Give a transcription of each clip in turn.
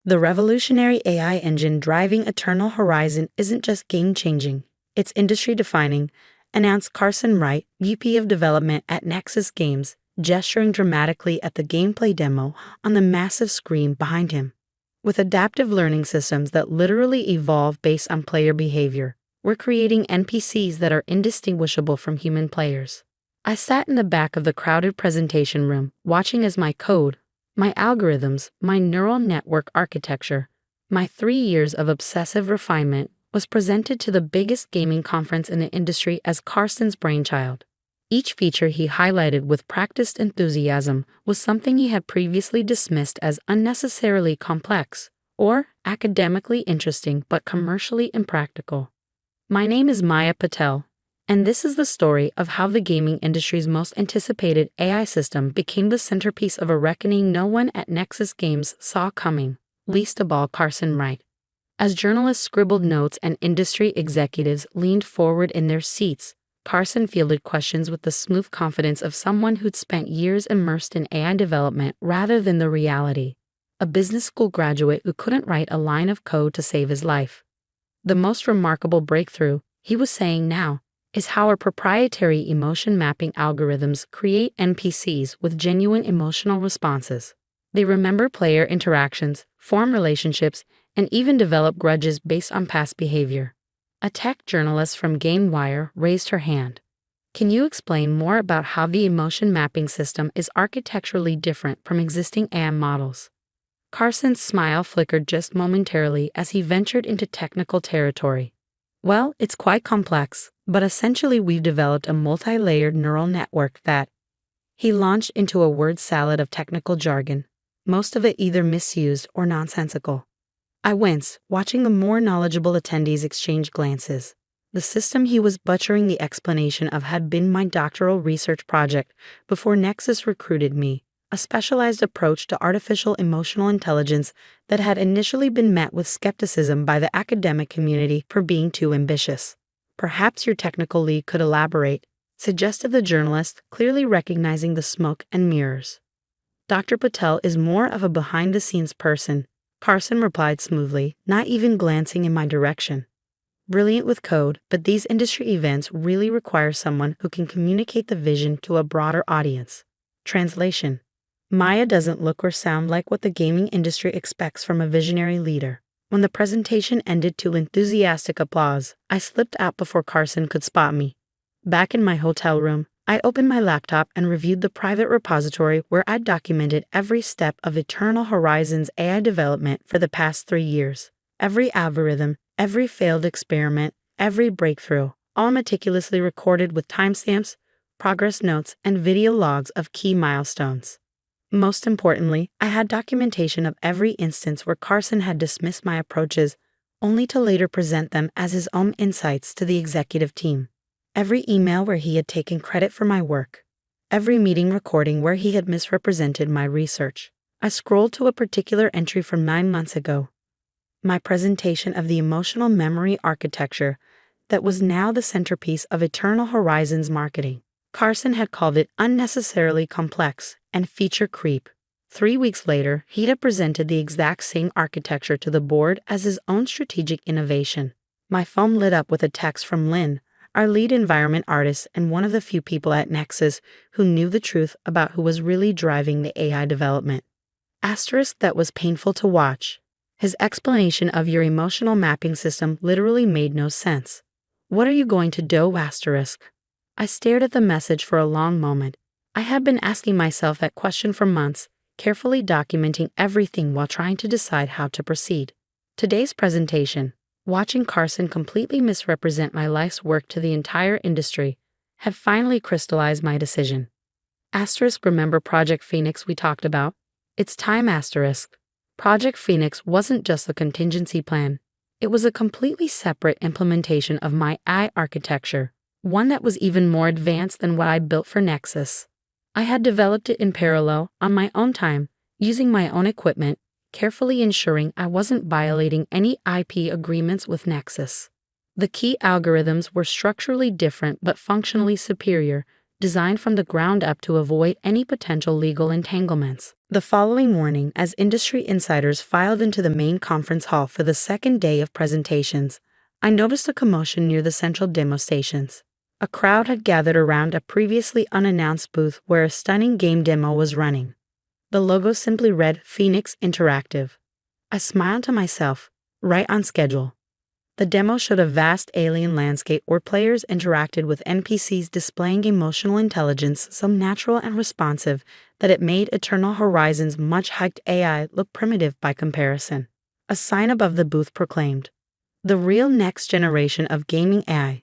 The revolutionary AI engine driving Eternal Horizon isn't just game-changing, it's industry-defining, announced Carson Wright, VP of Development at Nexus Games, gesturing dramatically at the gameplay demo on the massive screen behind him. With adaptive learning systems that literally evolve based on player behavior, we're creating NPCs that are indistinguishable from human players. I sat in the back of the crowded presentation room, watching as my code, my algorithms, my neural network architecture, my 3 years of obsessive refinement was presented to the biggest gaming conference in the industry as Carson's brainchild. Each feature he highlighted with practiced enthusiasm was something he had previously dismissed as unnecessarily complex or academically interesting but commercially impractical. My name is Maya Patel, and this is the story of how the gaming industry's most anticipated AI system became the centerpiece of a reckoning no one at Nexus Games saw coming, least of all Carson Wright. As journalists scribbled notes and industry executives leaned forward in their seats, Carson fielded questions with the smooth confidence of someone who'd spent years immersed in AI development rather than the reality. A business school graduate who couldn't write a line of code to save his life. The most remarkable breakthrough, he was saying now, is how our proprietary emotion mapping algorithms create NPCs with genuine emotional responses. They remember player interactions, form relationships, and even develop grudges based on past behavior. A tech journalist from GameWire raised her hand. Can you explain more about how the emotion mapping system is architecturally different from existing AI models? Carson's smile flickered just momentarily as he ventured into technical territory. Well, it's quite complex, but essentially we've developed a multi-layered neural network that... He launched into a word salad of technical jargon, most of it either misused or nonsensical. I winced, watching the more knowledgeable attendees exchange glances. The system he was butchering the explanation of had been my doctoral research project before Nexus recruited me, a specialized approach to artificial emotional intelligence that had initially been met with skepticism by the academic community for being too ambitious. Perhaps your technical lead could elaborate, suggested the journalist, clearly recognizing the smoke and mirrors. Dr. Patel is more of a behind-the-scenes person, Carson replied smoothly, not even glancing in my direction. Brilliant with code, but these industry events really require someone who can communicate the vision to a broader audience. Translation: Maya doesn't look or sound like what the gaming industry expects from a visionary leader. When the presentation ended to enthusiastic applause, I slipped out before Carson could spot me. Back in my hotel room, I opened my laptop and reviewed the private repository where I'd documented every step of Eternal Horizon's AI development for the past 3 years. Every algorithm, every failed experiment, every breakthrough, all meticulously recorded with timestamps, progress notes, and video logs of key milestones. Most importantly, I had documentation of every instance where Carson had dismissed my approaches, only to later present them as his own insights to the executive team. Every email where he had taken credit for my work. Every meeting recording where he had misrepresented my research. I scrolled to a particular entry from 9 months ago. My presentation of the emotional memory architecture that was now the centerpiece of Eternal Horizon's marketing. Carson had called it unnecessarily complex and feature creep. 3 weeks later, he'd have presented the exact same architecture to the board as his own strategic innovation. My phone lit up with a text from Lynn, our lead environment artist and one of the few people at Nexus who knew the truth about who was really driving the AI development. Asterisk that was painful to watch. His explanation of your emotional mapping system literally made no sense. What are you going to do, asterisk? I stared at the message for a long moment. I had been asking myself that question for months, carefully documenting everything while trying to decide how to proceed. Today's presentation, watching Carson completely misrepresent my life's work to the entire industry, had finally crystallized my decision. Asterisk, remember Project Phoenix we talked about? It's time, asterisk. Project Phoenix wasn't just a contingency plan. It was a completely separate implementation of my AI architecture, one that was even more advanced than what I built for Nexus. I had developed it in parallel, on my own time, using my own equipment, carefully ensuring I wasn't violating any IP agreements with Nexus. The key algorithms were structurally different but functionally superior, designed from the ground up to avoid any potential legal entanglements. The following morning, as industry insiders filed into the main conference hall for the second day of presentations, I noticed a commotion near the central demo stations. A crowd had gathered around a previously unannounced booth where a stunning game demo was running. The logo simply read Phoenix Interactive. I smiled to myself, right on schedule. The demo showed a vast alien landscape where players interacted with NPCs displaying emotional intelligence so natural and responsive that it made Eternal Horizons' much-hyped AI look primitive by comparison. A sign above the booth proclaimed, "The real next generation of gaming AI."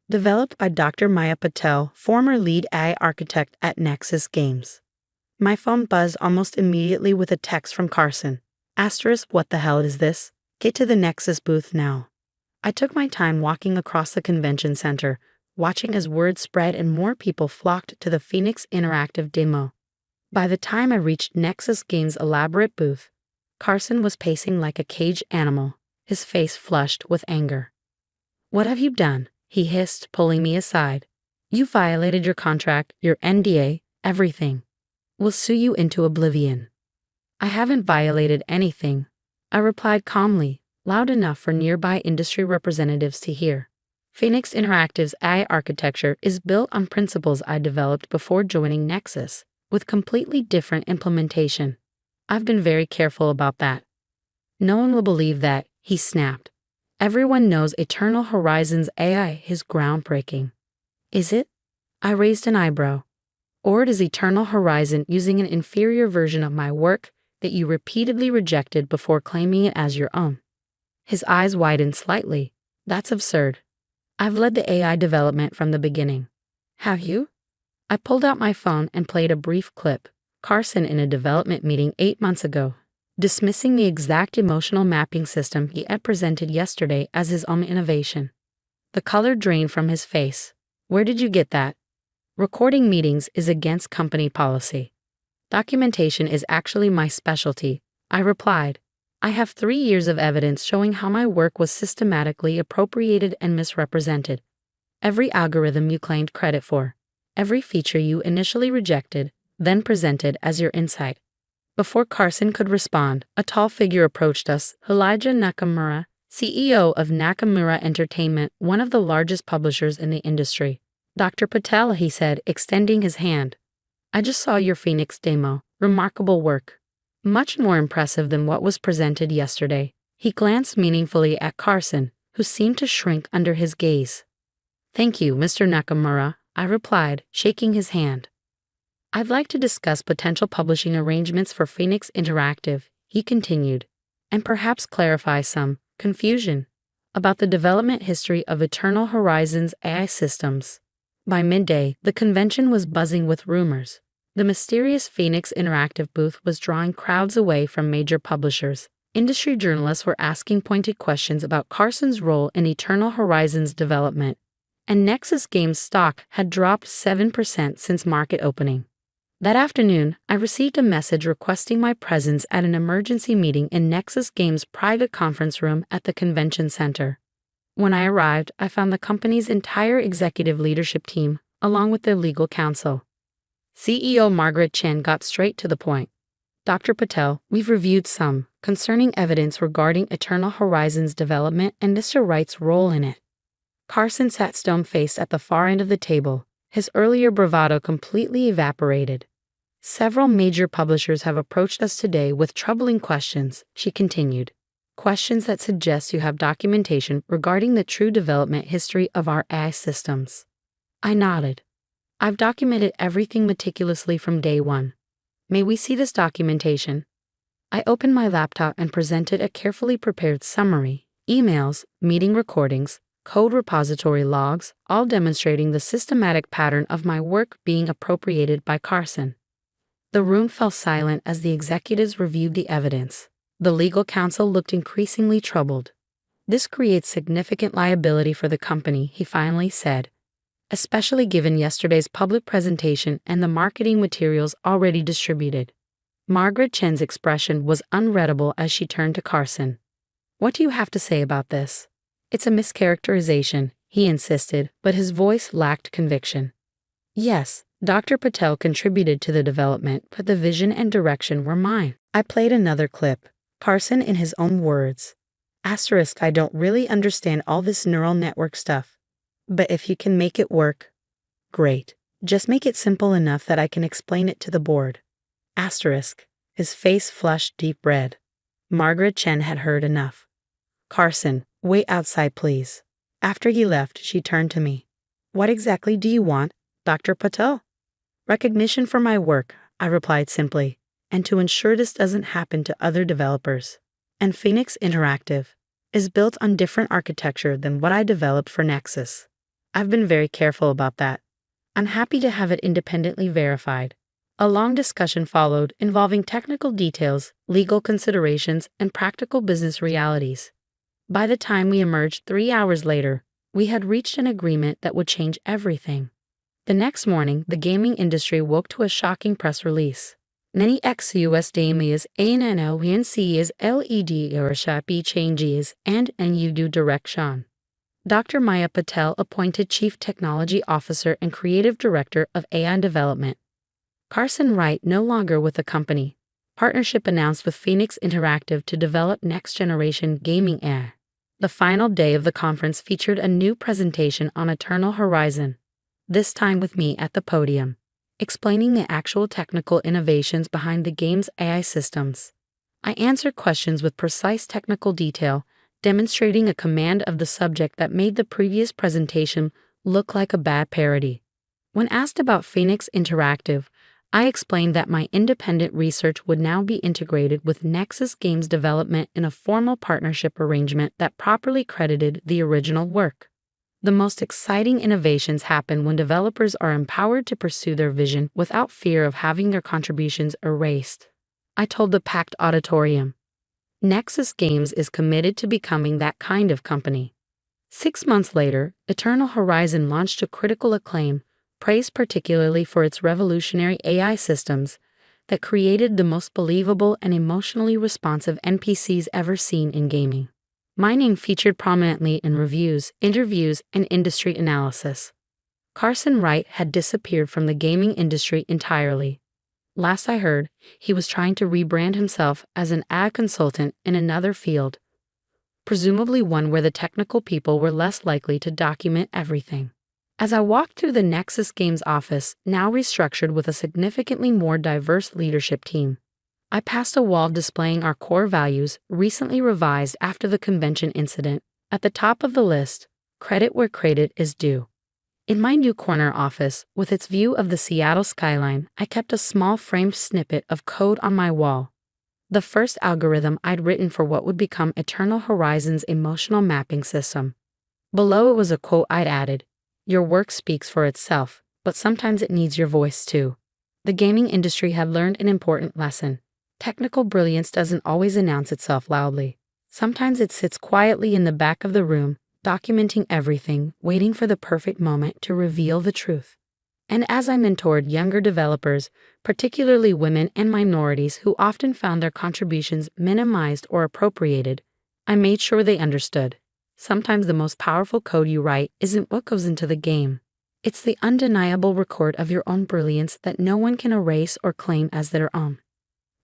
Developed by Dr. Maya Patel, former lead AI architect at Nexus Games. My phone buzzed almost immediately with a text from Carson. Asterisk, what the hell is this? Get to the Nexus booth now. I took my time walking across the convention center, watching as word spread and more people flocked to the Phoenix Interactive demo. By the time I reached Nexus Games' elaborate booth, Carson was pacing like a caged animal, his face flushed with anger. "What have you done?" he hissed, pulling me aside. "You violated your contract, your NDA, everything. We'll sue you into oblivion." "I haven't violated anything," I replied calmly, loud enough for nearby industry representatives to hear. Phoenix Interactive's AI architecture is built on principles I developed before joining Nexus, with completely different implementation. I've been very careful about that. "No one will believe that," he snapped. "Everyone knows Eternal Horizons AI is groundbreaking." "Is it?" I raised an eyebrow. "Or it is Eternal Horizon using an inferior version of my work that you repeatedly rejected before claiming it as your own." His eyes widened slightly. "That's absurd. I've led the AI development from the beginning." "Have you?" I pulled out my phone and played a brief clip. Carson in a development meeting 8 months ago, dismissing the exact emotional mapping system he had presented yesterday as his own innovation. The color drained from his face. "Where did you get that?" "Recording meetings is against company policy. Documentation is actually my specialty," I replied. "I have 3 years of evidence showing how my work was systematically appropriated and misrepresented. Every algorithm you claimed credit for, every feature you initially rejected, then presented as your insight." Before Carson could respond, a tall figure approached us, Elijah Nakamura, CEO of Nakamura Entertainment, one of the largest publishers in the industry. "Dr. Patel," he said, extending his hand. "I just saw your Phoenix demo. Remarkable work. Much more impressive than what was presented yesterday." He glanced meaningfully at Carson, who seemed to shrink under his gaze. "Thank you, Mr. Nakamura," I replied, shaking his hand. "I'd like to discuss potential publishing arrangements for Phoenix Interactive," he continued, "and perhaps clarify some confusion about the development history of Eternal Horizons AI systems." By midday, the convention was buzzing with rumors. The mysterious Phoenix Interactive booth was drawing crowds away from major publishers. Industry journalists were asking pointed questions about Carson's role in Eternal Horizons development, and Nexus Games stock had dropped 7% since market opening. That afternoon, I received a message requesting my presence at an emergency meeting in Nexus Games' private conference room at the convention center. When I arrived, I found the company's entire executive leadership team, along with their legal counsel. CEO Margaret Chen got straight to the point. "Dr. Patel, we've reviewed some concerning evidence regarding Eternal Horizons development and Mr. Wright's role in it." Carson sat stone-faced at the far end of the table, his earlier bravado completely evaporated. "Several major publishers have approached us today with troubling questions," she continued. "Questions that suggest you have documentation regarding the true development history of our AI systems." I nodded. "I've documented everything meticulously from day one." "May we see this documentation?" I opened my laptop and presented a carefully prepared summary, emails, meeting recordings, code repository logs, all demonstrating the systematic pattern of my work being appropriated by Carson. The room fell silent as the executives reviewed the evidence. The legal counsel looked increasingly troubled. "This creates significant liability for the company," he finally said, "especially given yesterday's public presentation and the marketing materials already distributed." Margaret Chen's expression was unreadable as she turned to Carson. "What do you have to say about this?" "It's a mischaracterization," he insisted, but his voice lacked conviction. Yes, Dr. Patel contributed to the development, but the vision and direction were mine. I played another clip. Carson in his own words. Asterisk, I don't really understand all this neural network stuff. But if you can make it work, great. Just make it simple enough that I can explain it to the board. Asterisk. His face flushed deep red. Margaret Chen had heard enough. Carson, wait outside, please. After he left, she turned to me. What exactly do you want, Dr. Patel? Recognition for my work, I replied simply, and to ensure this doesn't happen to other developers. And Phoenix Interactive is built on different architecture than what I developed for Nexus. I've been very careful about that. I'm happy to have it independently verified. A long discussion followed involving technical details, legal considerations, and practical business realities. By the time we emerged 3 hours later, we had reached an agreement that would change everything. The next morning, the gaming industry woke to a shocking press release. Many ex-US damies ANNONCs LED Euroshapi changes and NUDU direction. Dr. Maya Patel appointed Chief Technology Officer and Creative Director of AI Development. Carson Wright no longer with the company. Partnership announced with Phoenix Interactive to develop next-generation gaming AI. The final day of the conference featured a new presentation on Eternal Horizon, this time with me at the podium, explaining the actual technical innovations behind the game's AI systems. I answered questions with precise technical detail, demonstrating a command of the subject that made the previous presentation look like a bad parody. When asked about Phoenix Interactive, I explained that my independent research would now be integrated with Nexus Games development in a formal partnership arrangement that properly credited the original work. The most exciting innovations happen when developers are empowered to pursue their vision without fear of having their contributions erased. I told the packed auditorium. Nexus Games is committed to becoming that kind of company. 6 months later, Eternal Horizon launched to critical acclaim, praised particularly for its revolutionary AI systems that created the most believable and emotionally responsive NPCs ever seen in gaming. My name featured prominently in reviews, interviews, and industry analysis. Carson Wright had disappeared from the gaming industry entirely. Last I heard, he was trying to rebrand himself as an ad consultant in another field, presumably one where the technical people were less likely to document everything. As I walked through the Nexus Games office, now restructured with a significantly more diverse leadership team, I passed a wall displaying our core values, recently revised after the convention incident. At the top of the list, credit where credit is due. In my new corner office, with its view of the Seattle skyline, I kept a small framed snippet of code on my wall. The first algorithm I'd written for what would become Eternal Horizon's emotional mapping system. Below it was a quote I'd added. Your work speaks for itself, but sometimes it needs your voice too. The gaming industry had learned an important lesson. Technical brilliance doesn't always announce itself loudly. Sometimes it sits quietly in the back of the room, documenting everything, waiting for the perfect moment to reveal the truth. And as I mentored younger developers, particularly women and minorities who often found their contributions minimized or appropriated, I made sure they understood. Sometimes the most powerful code you write isn't what goes into the game. It's the undeniable record of your own brilliance that no one can erase or claim as their own.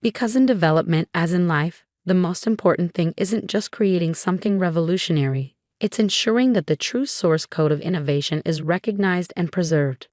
Because in development, as in life, the most important thing isn't just creating something revolutionary, it's ensuring that the true source code of innovation is recognized and preserved.